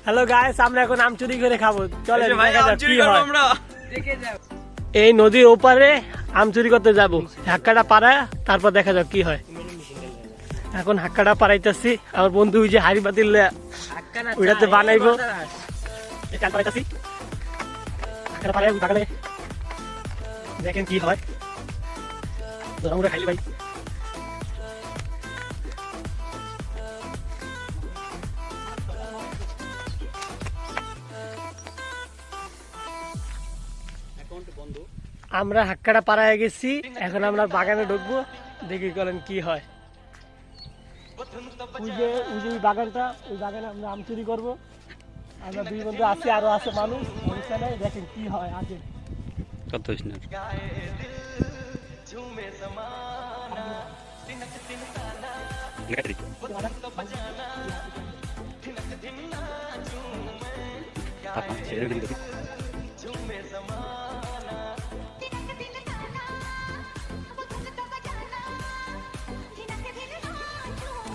Hello guys, আমরা এখন আম চুরি করে খাবো। চলেন ভাই, দেখা আম যাক চুরি কি করবো হয়। আমরা। এই নদীর ওপারে আম চুরি করতে যাবো। হাক্কাটা পাড়া, তারপর দেখা যাক কি হয়। এখন হাক্কাটা পাড়াইতেছি। আমার বন্ধু ওই যে হাড়ি বাতিল ওইটাতে বানাইবো। হাক্কাটা পাড়াই বাগানে দেখেন কি হয়। আমরা খাইলি ভাই। আমরা হাক্কাটা পাড়ায় গেছি, এখন আমরা বাগানে ঢুকবো, দেখি করেন কি হয়। ওই যে ওই বাগানটা, ওই বাগানে আমরা আম চুরি করবো। আমরা দুই বন্ধু আছি, আরো আছে মানুষ, সমস্যা নাই, দেখেন কি হয় আগে। কত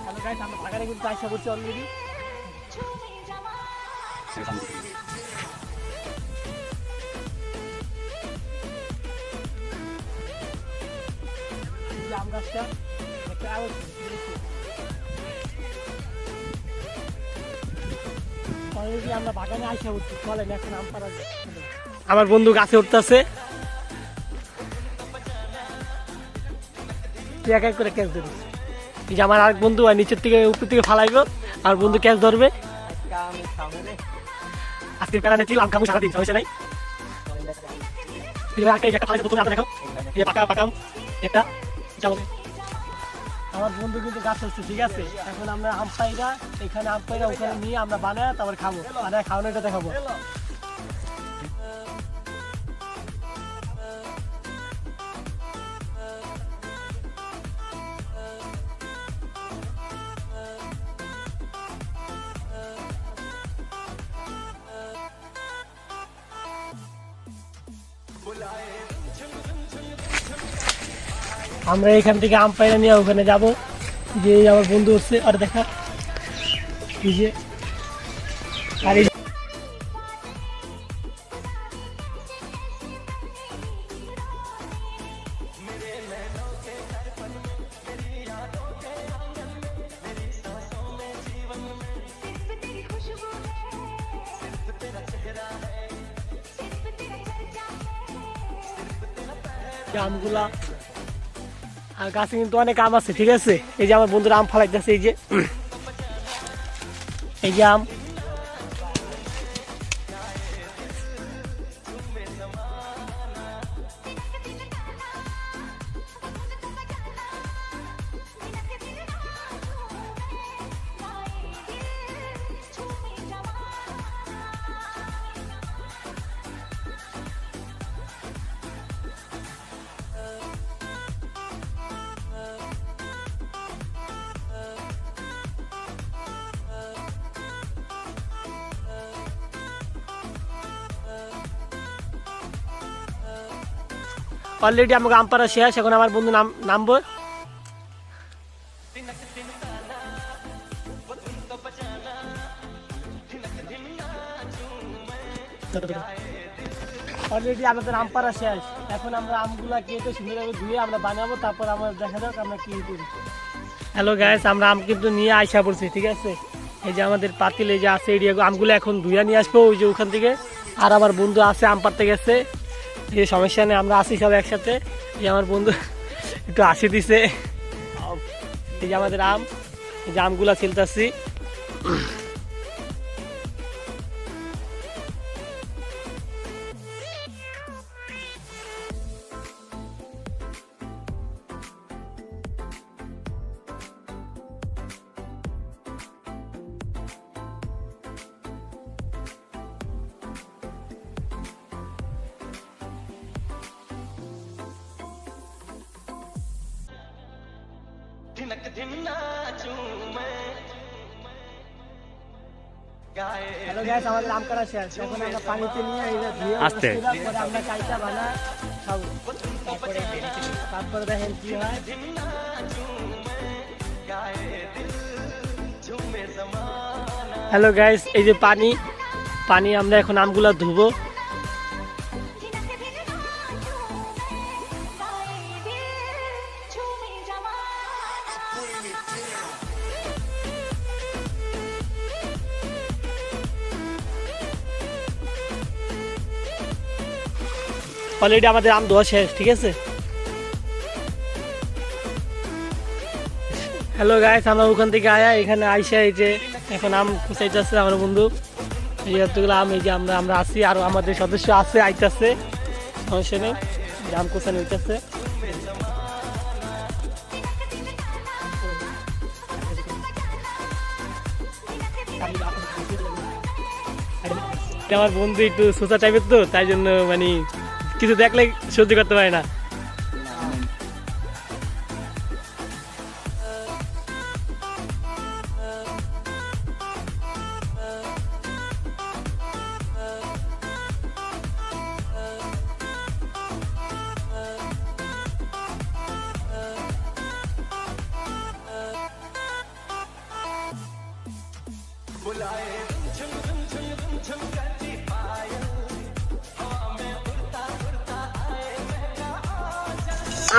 হ্যালো গাইস, আমরা বাগানে কিন্তু আশা করছি অলরেডি। আম গাছটা একটা আলো অলরেডি আমরা বাগানে আশা করছি। চলেন এখন আম পাড়া যায়। আমার বন্ধু গাছে উঠতেছে, এক এক করে ক্যাচ ধরিস। এই যে আমার আরেক বন্ধু নিচের থেকে উপর থেকে ফালাইবো, আর বন্ধু ক্যাচ ধরবে। আজকের প্যারা ছিল আম খাবো সারাদিন, সমস্যা নাই। আমার বন্ধু কিন্তু গাছ হচ্ছে, ঠিক আছে। এখন আমরা আম পাইরা, এখানে আম পাইরা ওখানে নিয়ে আমরা বানায় তারপর খাবো, বানায় খাওয়ানোটা দেখাবো। আমরা এখান থেকে আম পাইরা নিয়ে ওখানে যাবো। যে আমার বন্ধু হচ্ছে, আর দেখা এই যে আর আমগুলা, আর গাছে কিন্তু অনেক আম আছে, ঠিক আছে। এই যে আমার বন্ধুরা আম ফালাইতেছে, এই যে এই যে আম। অলরেডি আমাকে আম পাড়া শেষ, এখন আমার বন্ধু নামবো। অলরেডি আমাদের আম পাড়া শেষ, এখন আমরা আমগুলা কেটে সুন্দরভাবে ধুয়ে আমরা বানাবো, তারপর আমরা দেখা যাক আমরা কি করি। হ্যালো গাইস, আমরা আম কিন্তু নিয়ে আইসা পড়ছি, ঠিক আছে। এই যে আমাদের পাতিল এই যে আছে, এই আমগুলো এখন ধুইয়া নিয়ে আসবো ওই যে ওখান থেকে। আর আমার বন্ধু আছে, আম পাড়তে গেছে, এই সমস্যা নেই, আমরা আসি সব একসাথে। এই যে আমার বন্ধু একটু হাসি দিছে। এই যে আমাদের আম, এই যে আমগুলা ছিলতাছি। হ্যালো গাইস, আমাদের আম কাটা শেষ, এখন আমরা পানিতে নিয়ে আস্তে পরে আমরা চাইটা বানা খাবো, তারপরে দেখেন কি হয়। হ্যালো গাইস, এই যে পানি পানি আমরা এখন আমগুলা ধুবো। অলরেডি আমাদের আম ধোয়া শেষ, ঠিক আছে। হ্যালো গাইস, আমরা ওখান থেকে আয়া এখানে আইসা এই যে এখন আম খুঁচাইতেছে আমার বন্ধু। এই যে এতগুলো আম, এই যে আমরা আমরা আছি, আর আমাদের সদস্য আছে, আইতাছে, সমস্যা নেই, আম কুচানো হইতেছে। আমার বন্ধু একটু সোচা টাইপের, তো তাই জন্য মানে কিছু দেখলে সহ্য করতে পারে না।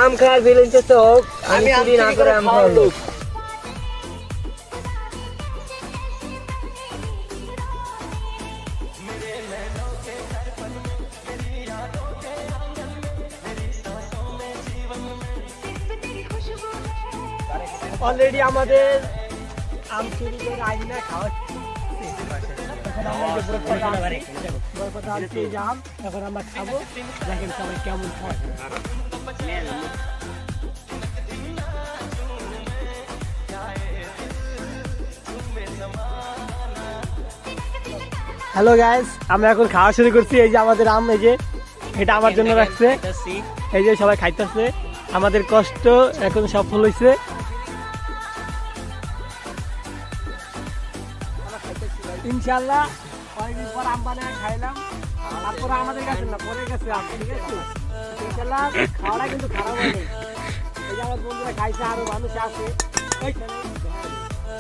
আম খাওয়ার ফিলিংস তো আমি চুরি না করে আম খাওয়াবো। অলরেডি আমাদের আম চুরি করে আইনা খাওয়া এখন আমরা খাবো, দেখেন সবাই কেমন খায়। হ্যালো গাইস, আমরা এখন খাওয়া শুরু করছি। এই যে আমাদের আম, এই যে এটা আমার জন্য রাখছে, এই যে সবাই খাইতেছে। আমাদের কষ্ট এখন সফল হয়েছে। ইনশাল্লাহ কয়েকদিন পর আম বানায় খাইলাম, তারপরে আমাদের কাছে না, পরে গেছে আম, ঠিক আছে। ইনশাল্লাহ খাওয়াটা কিন্তু খারাপ হয়নি। এই যে আমার বন্ধুরা খাইছে, আরো মানুষ আছে।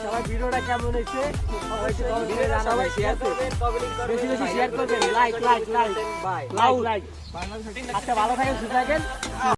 সবাই ভিডিওটা কেমন হয়েছে সবাই শেয়ার করবেন, বেশি বেশি শেয়ার করবেন, like like like like like. আচ্ছা, ভালো থাকেন, সুস্থ থাকেন।